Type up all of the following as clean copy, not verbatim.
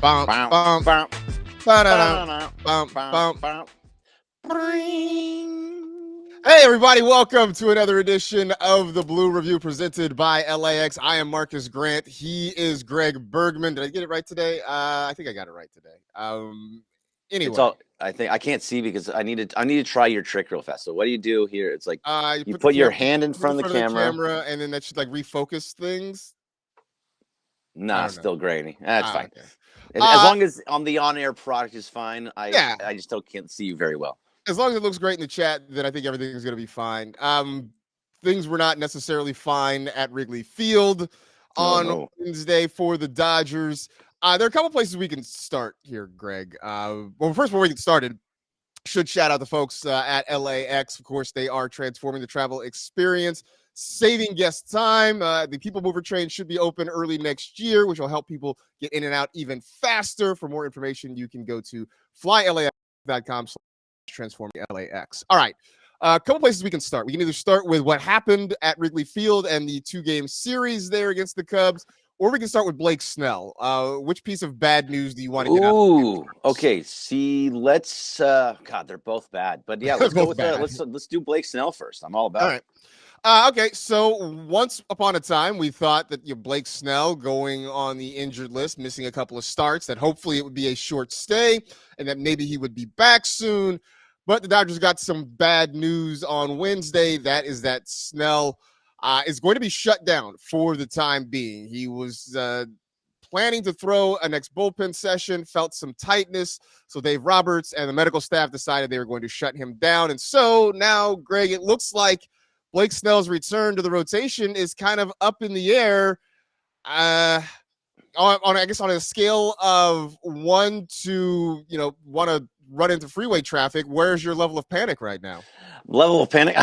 Bump, Bow, bump, bow, ba-da-dum, bow, bump, bow, bump. bow. Bring. Hey, everybody, welcome to another edition of the Blue Review presented by LAX. I am Marcus Grant. He is Greg Bergman. Did I get it right today? I think I got it right today. It's Anyway, all. I think I can't see because I need to try your trick real fast. So what do you do here? It's like you you put the put your camera hand in front of the camera. and then that should like refocus things. I Nah, don't know. still grainy. That's fine. Okay. As long as on the on-air product is fine. Yeah, I just still can't see you very well. as long as it looks great in the chat, then I think everything's going to be fine. Things were not necessarily fine at Wrigley Field Oh on no. Wednesday for the Dodgers. There are a couple places we can start here, Greg. Well, first, before we get started, should shout out the folks at LAX. Of course, they are transforming the travel experience, saving guest time. The People Mover train should be open early next year, which will help people get in and out even faster. For more information, you can go to flylax.com/transforming LAX. All right. A couple places we can start. We can either start with what happened at Wrigley Field and the 2-game series there against the Cubs, or we can start with Blake Snell. Which piece of bad news do you want to get out? Ooh. Okay. See, let's. God, they're both bad. But yeah, let's go with bad. let's do Blake Snell first. I'm all about All it. right. Okay, so once upon a time, we thought that Blake Snell going on the injured list, missing a couple of starts, that hopefully it would be a short stay and that maybe he would be back soon. But the Dodgers got some bad news on Wednesday. That is that Snell is going to be shut down for the time being. He was planning to throw a next bullpen session, felt some tightness. So Dave Roberts and the medical staff decided they were going to shut him down. And so now, Greg, it looks like Blake Snell's return to the rotation is kind of up in the air. I guess on a scale of 1 to, want to run into freeway traffic, where's your level of panic right now? Level of panic.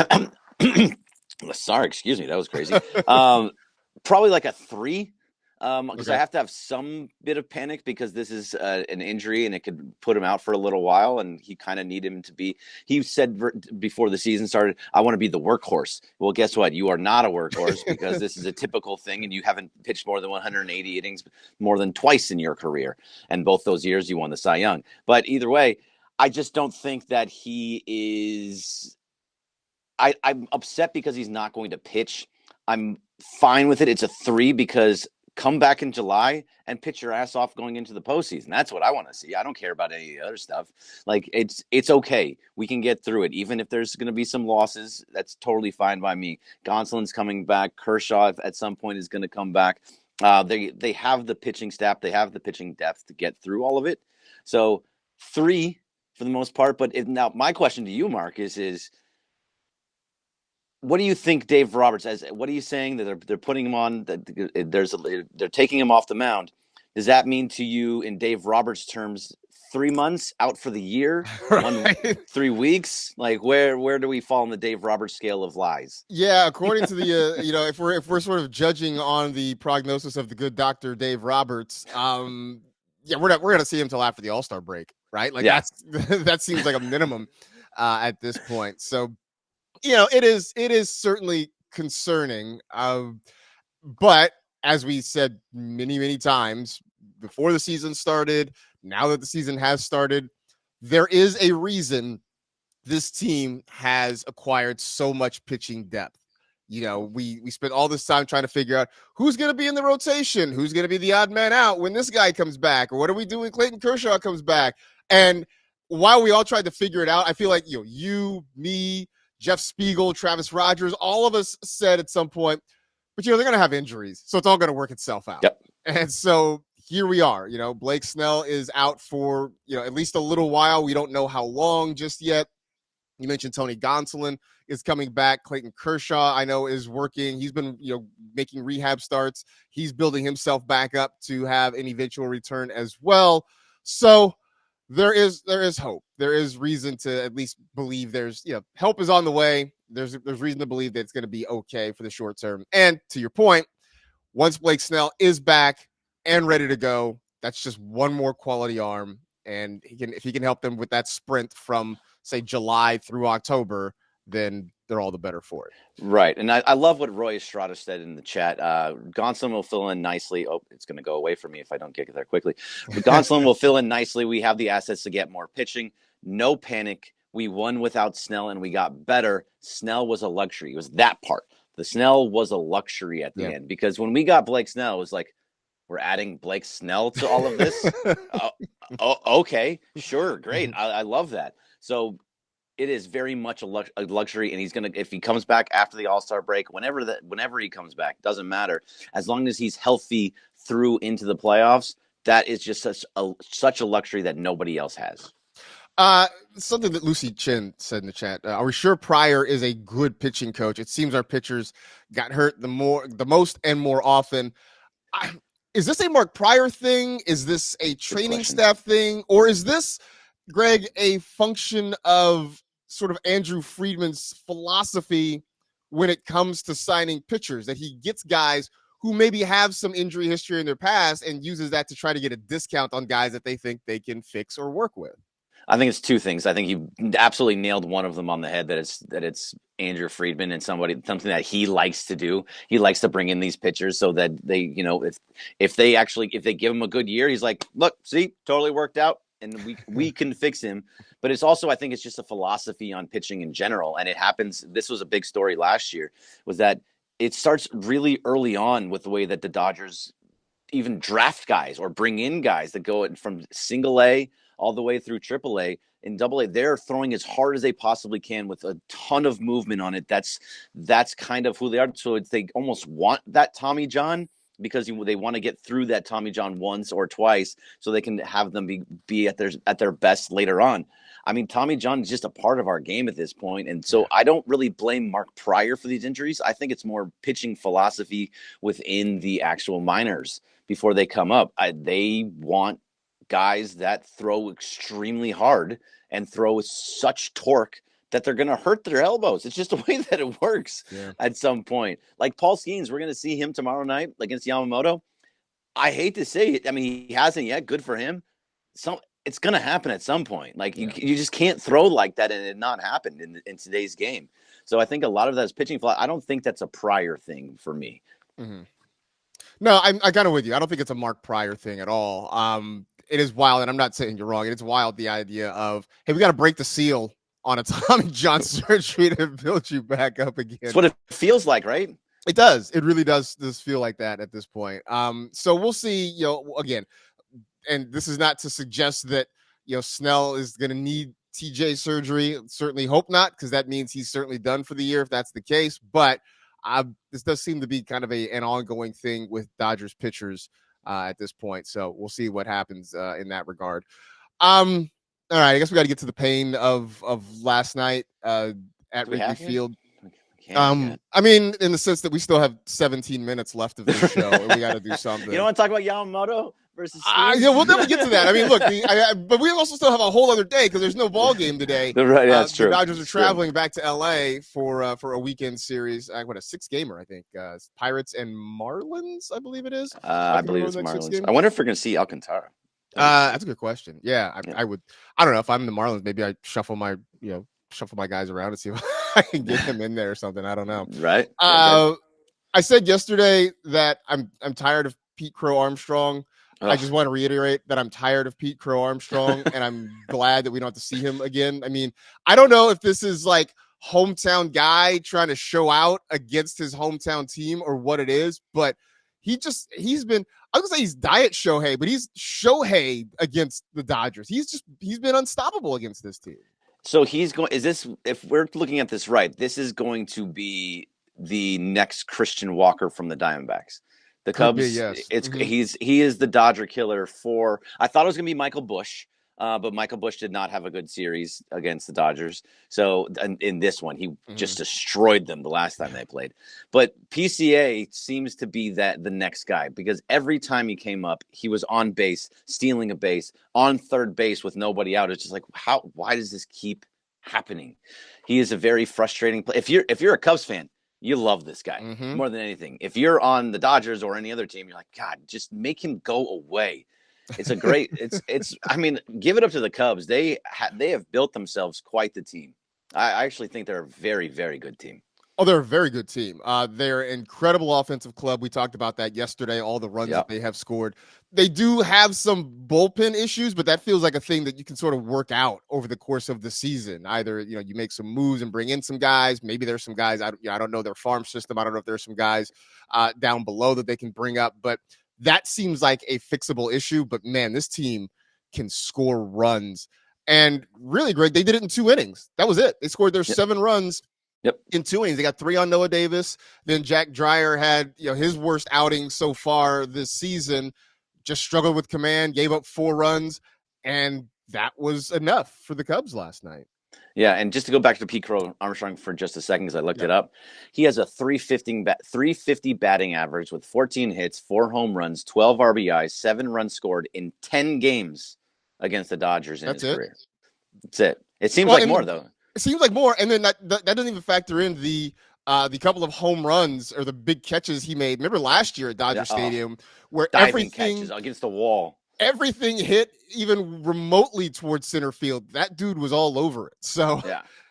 Sorry, excuse me. That was crazy. Probably like a 3. Because Okay. I have to have some bit of panic because this is an injury and it could put him out for a little while. And he kind of need him to be. He said before the season started, "I want to be the workhorse." Well, guess what? You are not a workhorse because this is a typical thing, and you haven't pitched more than 180 innings more than twice in your career. And both those years, you won the Cy Young. But either way, I just don't think that he is. I'm upset because he's not going to pitch. I'm fine with it. It's a 3 because come back in July and pitch your ass off going into the postseason. That's what I want to see. I don't care about any of the other stuff. Like it's okay. We can get through it. Even if there's going to be some losses, that's totally fine by me. Gonsolin's coming back. Kershaw at some point is going to come back. They have the pitching staff. They have the pitching depth to get through all of it. So 3 for the most part. But now my question to you, Marcus, is what do you think Dave Roberts what are you saying that they're putting him on that they're taking him off the mound? Does that mean to you in Dave Roberts terms 3 months out for the year, Right. 3 weeks? Like where do we fall on the Dave Roberts scale of lies? Yeah, according to the if we're sort of judging on the prognosis of the good doctor Dave Roberts, yeah, we're gonna see him till after the All-Star break, right? Like Yeah. that seems like a minimum at this point. So it is certainly concerning. But as we said many times before the season started, now that the season has started, there is a reason this team has acquired so much pitching depth. We spent all this time trying to figure out who's going to be in the rotation, who's going to be the odd man out when this guy comes back, or what do we do when Clayton Kershaw comes back? And while we all tried to figure it out, I feel like you, me, Jeff Spiegel, Travis Rogers, all of us said at some point, but they're going to have injuries, so it's all going to work itself out. Yep. And so here we are. Blake Snell is out for at least a little while. We don't know how long just yet. You mentioned Tony Gonsolin is coming back. Clayton Kershaw, I know, is working. He's been, making rehab starts. He's building himself back up to have an eventual return as well. So there is hope. There is reason to at least believe there's, help is on the way. There's reason to believe that it's going to be okay for the short term. And to your point, once Blake Snell is back and ready to go, that's just one more quality arm. And if he can help them with that sprint from, say, July through October, then they're all the better for it. Right. And I love what Roy Estrada said in the chat. Gonsolin will fill in nicely. Oh, it's going to go away from me if I don't get there quickly. But Gonsolin will fill in nicely. We have the assets to get more pitching. No panic. We won without Snell and we got better. Snell was a luxury. It was that part. The Snell was a luxury at the end, because when we got Blake Snell, it was like, we're adding Blake Snell to all of this. Okay, sure, great. I love that. So it is very much a luxury, and he's gonna, if he comes back after the All-Star break, whenever he comes back, doesn't matter, as long as he's healthy through into the playoffs. That is just such a luxury that nobody else has. Something that Lucy Chin said in the chat. Are we sure Pryor is a good pitching coach? It seems our pitchers got hurt the most and more often. Is this a Mark Pryor thing? Is this a training staff thing? Or is this, Greg, a function of sort of Andrew Friedman's philosophy when it comes to signing pitchers, that he gets guys who maybe have some injury history in their past and uses that to try to get a discount on guys that they think they can fix or work with? I think it's two things. I think you absolutely nailed one of them on the head, that it's Andrew Friedman and something that he likes to do. He likes to bring in these pitchers so that they, if they give him a good year, he's like, look, see, totally worked out, and we can fix him. But it's also, I think it's just a philosophy on pitching in general. And it happens. This was a big story last year, was that it starts really early on with the way that the Dodgers even draft guys or bring in guys that go from single A all the way through triple A. In double A, they're throwing as hard as they possibly can with a ton of movement on it. That's kind of who they are. So they almost want that Tommy John, because they want to get through that Tommy John once or twice so they can have them be at their best later on. I mean, Tommy John is just a part of our game at this point. And so I don't really blame Mark Pryor for these injuries. I think it's more pitching philosophy within the actual minors before they come up. They want guys that throw extremely hard and throw with such torque that they're going to hurt their elbows. It's just the way that it works at some point. Like Paul Skeens, we're going to see him tomorrow night against Yamamoto. I hate to say it. I mean, he hasn't yet. Good for him. It's going to happen at some point. Like you just can't throw like that and it not happen in today's game. So I think a lot of that is pitching. I don't think that's a Pryor thing for me. Mm-hmm. No, I'm kind of with you. I don't think it's a Mark Pryor thing at all. It is wild, and I'm not saying you're wrong. It's wild, the idea of, hey, we got to break the seal on a Tommy John surgery to build you back up again. That's what it feels like, right? It does. It really does feel like that at this point. So we'll see, again, and this is not to suggest that, Snell is going to need TJ surgery. Certainly hope not, because that means he's certainly done for the year if that's the case. But this does seem to be kind of an ongoing thing with Dodgers pitchers at this point. So we'll see what happens in that regard. All right, I guess we got to get to the pain of last night at Wrigley Field. I mean, in the sense that we still have 17 minutes left of this show, and we got to do something. You don't want to talk about Yamamoto versus yeah, we'll never get to that. I mean, look, but we also still have a whole other day because there's no ball game today. Right, that's true. The Dodgers are traveling back to LA for a weekend series. A 6-gamer, I think. Pirates and Marlins, I believe it is. I believe it's Marlins. I wonder if we're going to see Alcantara. That's a good question. Yeah, I would. I don't know if I'm the Marlins. Maybe I shuffle my guys around and see if I can get him in there or something. I don't know. Right. I said yesterday that I'm tired of Pete Crow Armstrong. I just want to reiterate that I'm tired of Pete Crow Armstrong, and I'm glad that we don't have to see him again. I mean, I don't know if this is like hometown guy trying to show out against his hometown team or what it is, but he's been, I was gonna say he's Diet Shohei, but he's Shohei against the Dodgers. He's been unstoppable against this team. So if we're looking at this right, this is going to be the next Christian Walker from the Diamondbacks. The Cubs, yes. He is the Dodger killer I thought it was going to be Michael Busch, but Michael Busch did not have a good series against the Dodgers. So in this one, he just destroyed them the last time they played. But PCA seems to be the next guy, because every time he came up, he was on base, stealing a base, on third base with nobody out. It's just like, why does this keep happening? He is a very frustrating player. If you're a Cubs fan, you love this guy more than anything. If you're on the Dodgers or any other team, you're like, God, just make him go away. It's a great. I mean, give it up to the Cubs. They have built themselves quite the team. I actually think they're a very, very good team. Oh, they're a very good team. They're an incredible offensive club. We talked about that yesterday, all the runs that Yep. they have scored. They do have some bullpen issues, but that feels like a thing that you can sort of work out over the course of the season. Either, you make some moves and bring in some guys. Maybe there's some guys, I don't know their farm system. I don't know if there's some guys down below that they can bring up, but that seems like a fixable issue. But man, this team can score runs. And really, Greg, they did it in 2 innings. That was it. They scored their Yep. 7 runs Yep. in 2 innings. They got 3 on Noah Davis. Then Jack Dreyer had his worst outing so far this season. Just struggled with command, gave up 4 runs, and that was enough for the Cubs last night. Yeah, and just to go back to Pete Crow Armstrong for just a second, because I looked it up, he has a 350 batting average with 14 hits, 4 home runs, 12 RBIs, 7 runs scored in 10 games against the Dodgers in his career. That's it. It seems like more though. It seems like more, and then that doesn't even factor in the couple of home runs or the big catches he made. Remember last year at Dodger Stadium, where diving catches against the wall. Everything hit even remotely towards center field. That dude was all over it. So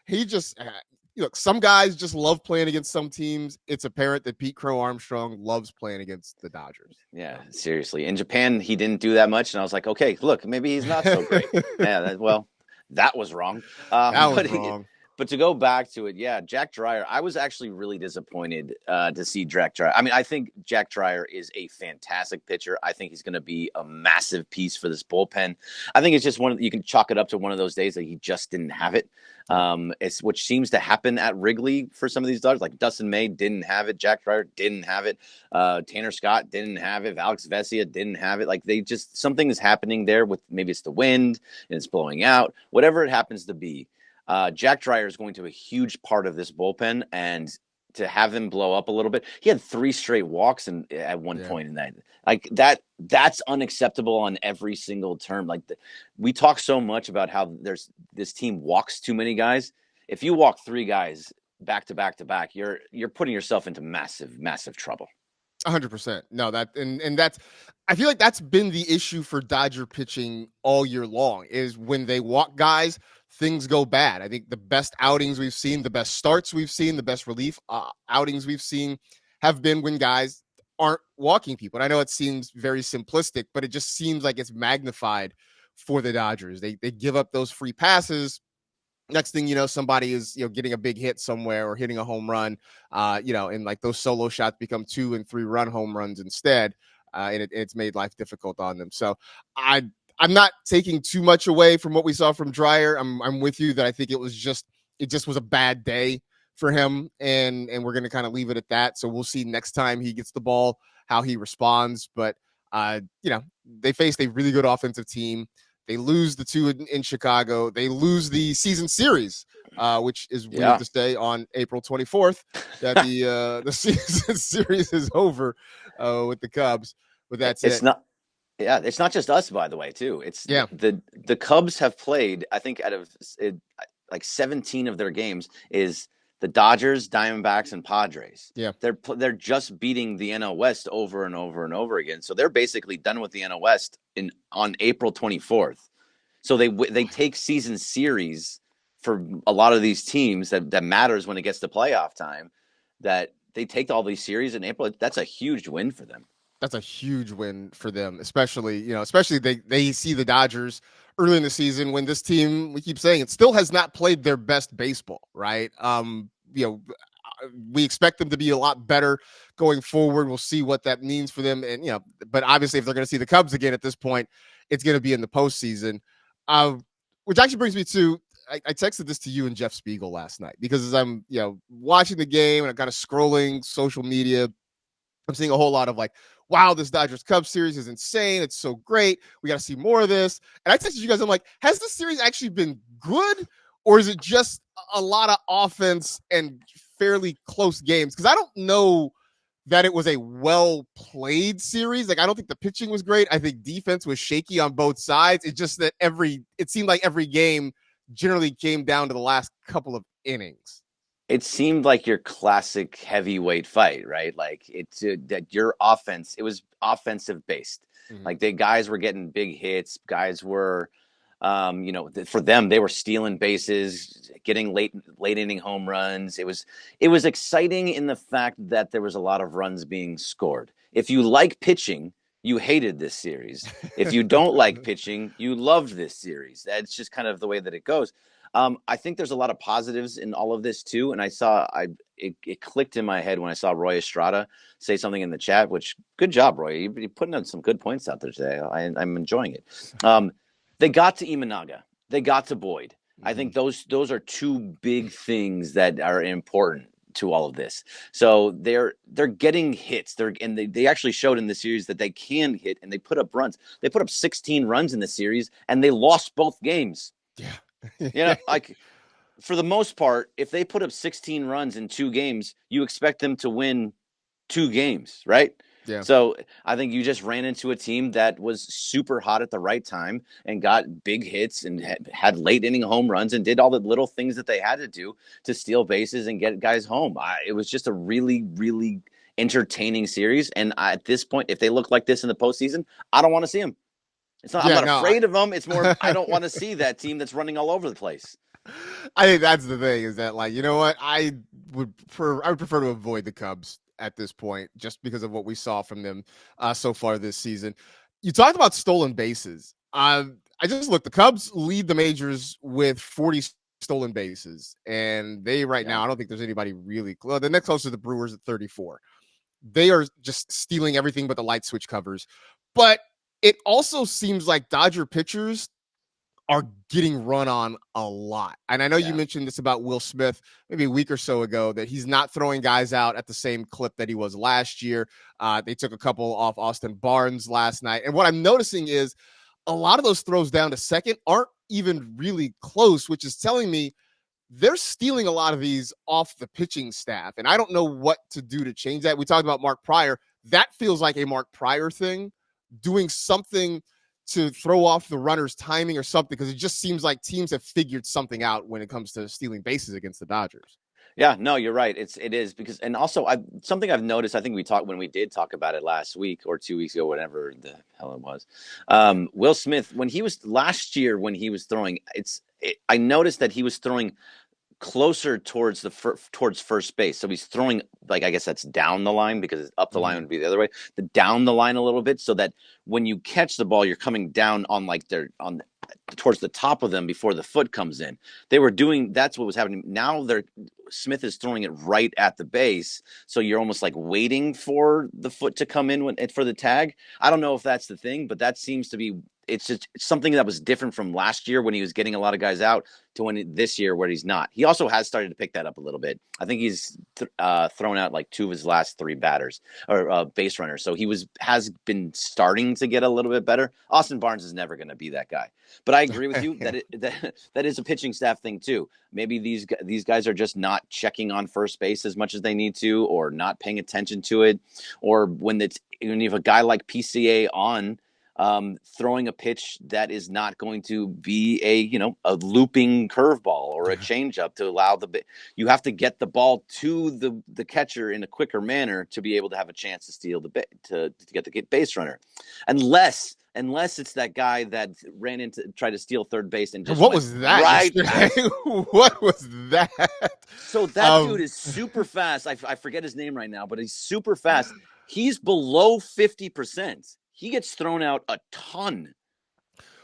he just look. Some guys just love playing against some teams. It's apparent that Pete Crow Armstrong loves playing against the Dodgers. Yeah, seriously. In Japan, he didn't do that much, and I was like, okay, look, maybe he's not so great. That was wrong. That was wrong. But to go back to it, Jack Dreyer, I was actually really disappointed to see Jack Dreyer. I mean, I think Jack Dreyer is a fantastic pitcher. I think he's going to be a massive piece for this bullpen. I think it's just you can chalk it up to one of those days that he just didn't have it. Which seems to happen at Wrigley for some of these Dodgers. Like Dustin May didn't have it. Jack Dreyer didn't have it. Tanner Scott didn't have it. Alex Vesia didn't have it. Like something is happening there with maybe it's the wind and it's blowing out, whatever it happens to be. Jack Dreyer is going to be a huge part of this bullpen, and to have him blow up a little bit, he had 3 straight walks at one point in that. That's unacceptable on every single term. Like we talk so much about how this team walks too many guys. If you walk 3 guys back to back to back, you're putting yourself into massive, massive trouble. 100%. No, and that's, I feel like that's been the issue for Dodger pitching all year long, is when they walk guys, things go bad. I think the best outings we've seen, the best starts we've seen, the best relief outings we've seen have been when guys aren't walking people. And I know it seems very simplistic, but it just seems like it's magnified for the Dodgers. They give up those free passes. Next thing you know, somebody is getting a big hit somewhere or hitting a home run, and like those solo shots become 2 and 3 run home runs instead, and it's made life difficult on them. So I'm not taking too much away from what we saw from Dreyer. I'm with you that I think it just was a bad day for him, and we're going to kind of leave it at that. So we'll see next time he gets the ball how he responds. But they faced a really good offensive team. They lose the 2 in Chicago. They lose the season series, which is weird to say on April 24th that the season series is over with the Cubs. But that's it's not. Yeah, it's not just us, by the way, too. It's the Cubs have played, I think, out of like 17 of their games is the Dodgers, Diamondbacks, and Padres. Yeah, they're just beating the NL West over and over and over again. So they're basically done with the NL West on April 24th. So they take season series for a lot of these teams that matters when it gets to playoff time. That they take all these series in April. That's a huge win for them. That's a huge win for them, especially they see the Dodgers early in the season when this team, we keep saying it, still has not played their best baseball, right? We expect them to be a lot better going forward. We'll see what that means for them. And, but obviously if they're going to see the Cubs again at this point, it's going to be in the postseason. Which actually brings me to, I texted this to you and Jeff Spiegel last night because as I'm, watching the game and I'm kind of scrolling social media, I'm seeing a whole lot of like, wow, this Dodgers Cubs series is insane. It's so great. We got to see more of this. And I texted you guys, I'm like, has this series actually been good? Or is it just a lot of offense and fairly close games? Because I don't know that it was a well-played series. Like, I don't think the pitching was great. I think defense was shaky on both sides. It's just that it seemed like every game generally came down to the last couple of innings. It seemed like your classic heavyweight fight, right? Like it's that your offense, it was offensive based. Mm-hmm. Like the guys were getting big hits. Guys were, for them, they were stealing bases, getting late inning home runs. It was exciting in the fact that there was a lot of runs being scored. If you like pitching, you hated this series. If you don't like pitching, you loved this series. That's just kind of the way that it goes. I think there's a lot of positives in all of this too, and it clicked in my head when I saw Roy Estrada say something in the chat. Which, good job, Roy. You're putting out some good points out there today. I'm enjoying it. They got to Imanaga. They got to Boyd. I think those are two big things that are important to all of this. So they're getting hits. They actually showed in the series that they can hit, and they put up runs. They put up 16 runs in the series, and they lost both games. Yeah. Like, for the most part, if they put up 16 runs in 2 games, you expect them to win 2 games, right? Yeah. So I think you just ran into a team that was super hot at the right time and got big hits and had late inning home runs and did all the little things that they had to do to steal bases and get guys home. It was just a really, really entertaining series. And at this point, if they look like this in the postseason, I don't want to see them. I'm not afraid of them. It's more, I don't want to see that team that's running all over the place. I think that's the thing, is that, like, you know what? I would prefer to avoid the Cubs at this point, just because of what we saw from them so far this season. You talked about stolen bases. I just looked. The Cubs lead the majors with 40 stolen bases, and they now, I don't think there's anybody really close. The next closest are the Brewers at 34. They are just stealing everything but the light switch covers. But it also seems like Dodger pitchers are getting run on a lot. And I know you mentioned this about Will Smith maybe a week or so ago, that he's not throwing guys out at the same clip that he was last year. They took a couple off Austin Barnes last night. And what I'm noticing is a lot of those throws down to second aren't even really close, which is telling me they're stealing a lot of these off the pitching staff. And I don't know what to do to change that. We talked about Mark Pryor. That feels like a Mark Pryor thing, doing something to throw off the runner's timing or something, because it just seems like teams have figured something out when it comes to stealing bases against the Dodgers. Yeah, no, you're right. It is because, and also something I've noticed, I think when we did talk about it last week or 2 weeks ago, whatever the hell it was. Will Smith, when he was throwing, I noticed that he was throwing closer towards towards first base. So he's throwing, like, I guess that's down the line, because up the line would be the other way, down the line a little bit, so that when you catch the ball, you're coming down on towards the top of them before the foot comes in. That's what was happening. Now Smith is throwing it right at the base, so you're almost like waiting for the foot to come in for the tag. I don't know if that's the thing, but that seems to be, it's something that was different from last year when he was getting a lot of guys out to this year where he's not. He also has started to pick that up a little bit. I think he's thrown out like 2 of his last 3 batters or base runners. So he has been starting to get a little bit better. Austin Barnes is never going to be that guy. But I agree with you that is a pitching staff thing too. Maybe these guys are just not checking on first base as much as they need to, or not paying attention to it, or when you have a guy like PCA on, throwing a pitch that is not going to be a looping curveball or a changeup to allow you have to get the ball to the catcher in a quicker manner to be able to have a chance to steal to get the base runner, unless it's that guy that tried to steal third base and just what was that? Right. What was that? So that dude is super fast. I forget his name right now, but he's super fast. He's below 50%. He gets thrown out a ton.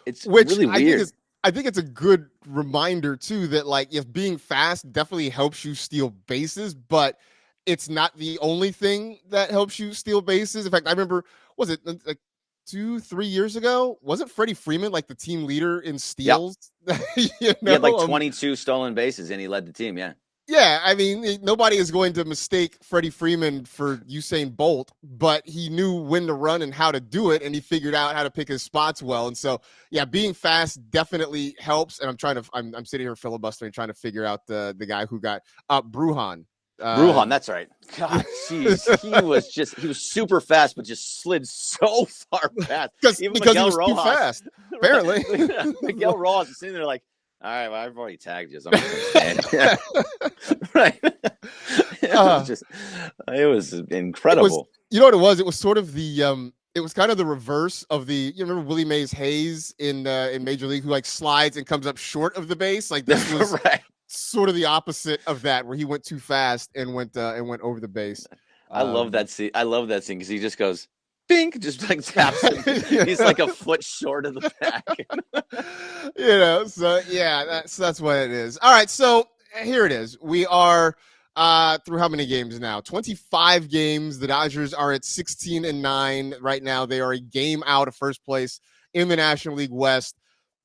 It's really weird. I think it's a good reminder too that, like, if being fast definitely helps you steal bases, but it's not the only thing that helps you steal bases. In fact, I remember, was it like 2-3 years ago? Wasn't Freddie Freeman like the team leader in steals? Yep. He had like 22 stolen bases and he led the team. Yeah. Yeah, I mean, nobody is going to mistake Freddie Freeman for Usain Bolt, but he knew when to run and how to do it, and he figured out how to pick his spots well. And so, yeah, being fast definitely helps. And I'm sitting here filibustering, trying to figure out the guy who got Brujan. Brujan, that's right. God, jeez, he was super fast, but just slid so far past because he was too fast. Apparently, Miguel Rojas is sitting there like, all right, well, I've already tagged you. So I'm stand. Right. It was incredible. You know what it was? It was sort of it was kind of the reverse of you remember Willie Mays Hayes in Major League, who like slides and comes up short of the base? Like, this was right. sort of the opposite of that, where he went too fast and went over the base. I love that scene. I love that scene because he just goes, "Bink," just like taps him. He's like a foot short of the pack. So yeah, that's what it is. All right, so here it is. We are through how many games now? 25 games. The Dodgers are at 16-9 right now. They are a game out of first place in the National League West.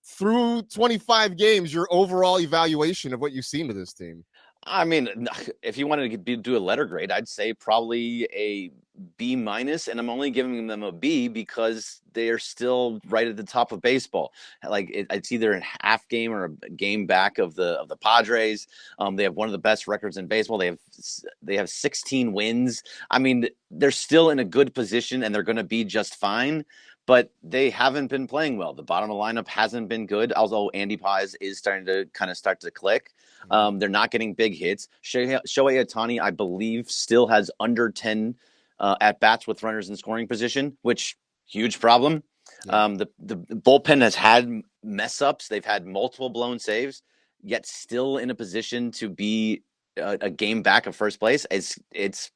Through 25 games, your overall evaluation of what you've seen to this team? I mean, if you wanted to do a letter grade, I'd say probably a B minus, and I'm only giving them a B because they are still right at the top of baseball. Like it's either a half game or a game back of the Padres. They have one of the best records in baseball. They have 16 wins. I mean, they're still in a good position, and they're going to be just fine. But they haven't been playing well. The bottom of the lineup hasn't been good, although Andy Paz is starting to kind of start to click. They're not getting big hits. Shohei Ohtani, I believe, still has under 10 at bats with runners in scoring position, which huge problem. Yeah. The bullpen has had mess ups. They've had multiple blown saves, yet still in a position to be a game back of first place. It's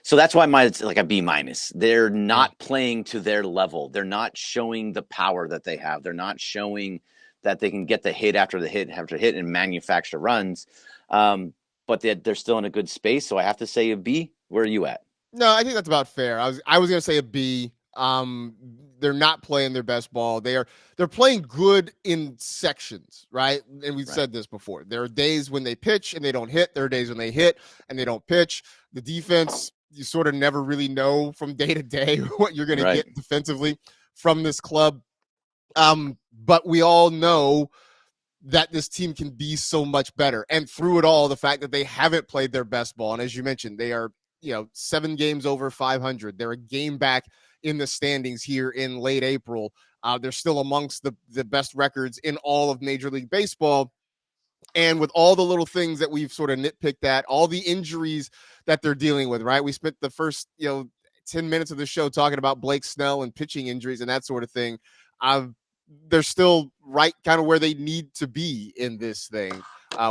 so that's why it's like a B minus. They're not playing to their level. They're not showing the power that they have. They're not showing that they can get the hit after the hit after hit and manufacture runs. But they're still in a good space. So I have to say a B. Where are you at? No, I think that's about fair. I was going to say a B. They're not playing their best ball. They're playing good in sections, right? And we've said this before. There are days when they pitch and they don't hit. There are days when they hit and they don't pitch. The defense, you sort of never really know from day to day what you're going to get defensively from this club. But we all know that this team can be so much better. And through it all, the fact that they haven't played their best ball. And as you mentioned, they are, 7 games over 500. They're a game back in the standings here in late April. They're still amongst the best records in all of Major League Baseball. And with all the little things that we've sort of nitpicked at, all the injuries that they're dealing with, right? We spent the first, 10 minutes of the show talking about Blake Snell and pitching injuries and that sort of thing. They're still right kind of where they need to be in this thing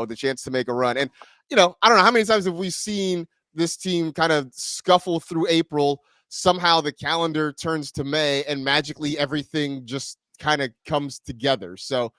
with a chance to make a run. And, I don't know how many times have we seen this team kind of scuffle through April. Somehow the calendar turns to May and magically everything just kind of comes together. So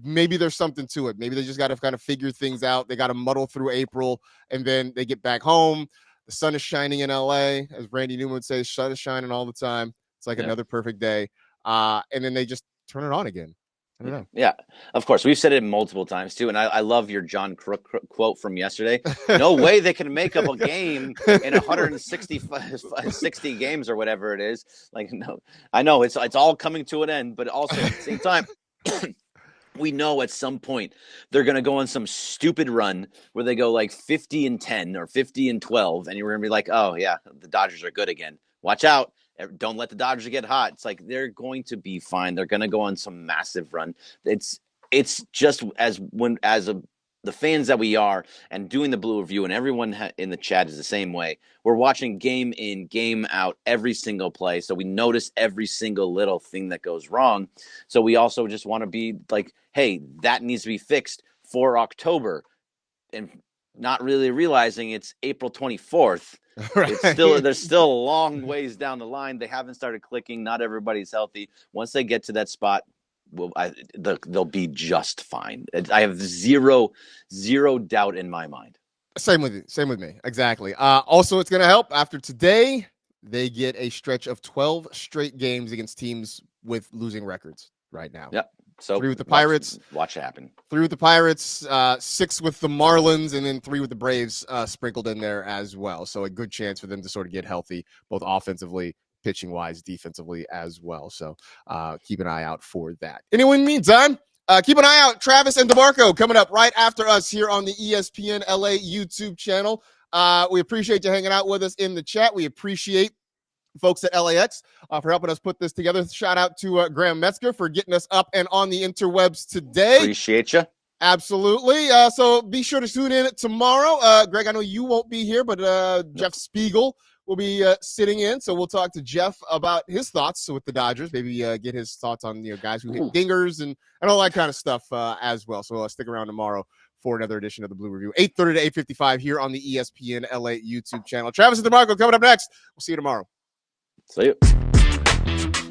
maybe there's something to it. Maybe they just got to kind of figure things out. They got to muddle through April and then they get back home. The sun is shining in LA, as Randy Newman would say, sun is shining all the time. It's like another perfect day. And then they just turn it on again. I don't know. Yeah, of course. We've said it multiple times too. And I love your John Crook quote from yesterday. No way they can make up a game in 60 games or whatever it is. Like, no, I know it's all coming to an end, but also at the same time, we know at some point they're going to go on some stupid run where they go like 50-10 or 50-12. And you're going to be like, oh yeah, the Dodgers are good again. Watch out. Don't let the Dodgers get hot. It's like they're going to be fine. They're going to go on some massive run. It's just the fans that we are and doing the Blue Review and everyone in the chat is the same way. We're watching game in, game out, every single play. So we notice every single little thing that goes wrong. So we also just want to be like, hey, that needs to be fixed for October, and not really realizing it's April 24th. Right. There's still a long ways down the line. They haven't started clicking. Not everybody's healthy. Once they get to that spot, they'll be just fine. I have zero doubt in my mind. Same with you. Same with me. Exactly. Also, it's going to help after today. They get a stretch of 12 straight games against teams with losing records right now. Yep. So 3 with the Pirates. Watch it happen. 3 with the Pirates, 6 with the Marlins, and then 3 with the Braves sprinkled in there as well. So a good chance for them to sort of get healthy, both offensively, pitching-wise, defensively as well. So keep an eye out for that. Anyway, in the meantime, keep an eye out. Travis and DeMarco coming up right after us here on the ESPN LA YouTube channel. We appreciate you hanging out with us in the chat. We appreciate folks at LAX for helping us put this together. Shout out to Graham Metzger for getting us up and on the interwebs today. Appreciate you. Absolutely. So be sure to tune in tomorrow. Greg, I know you won't be here, but Jeff Spiegel will be sitting in. So we'll talk to Jeff about his thoughts with the Dodgers. Maybe get his thoughts on guys who hit dingers and all that kind of stuff as well. So stick around tomorrow for another edition of the Blue Review, 8:30 to 8:55 here on the ESPN LA YouTube channel. Travis and DeMarco coming up next. We'll see you tomorrow. See you.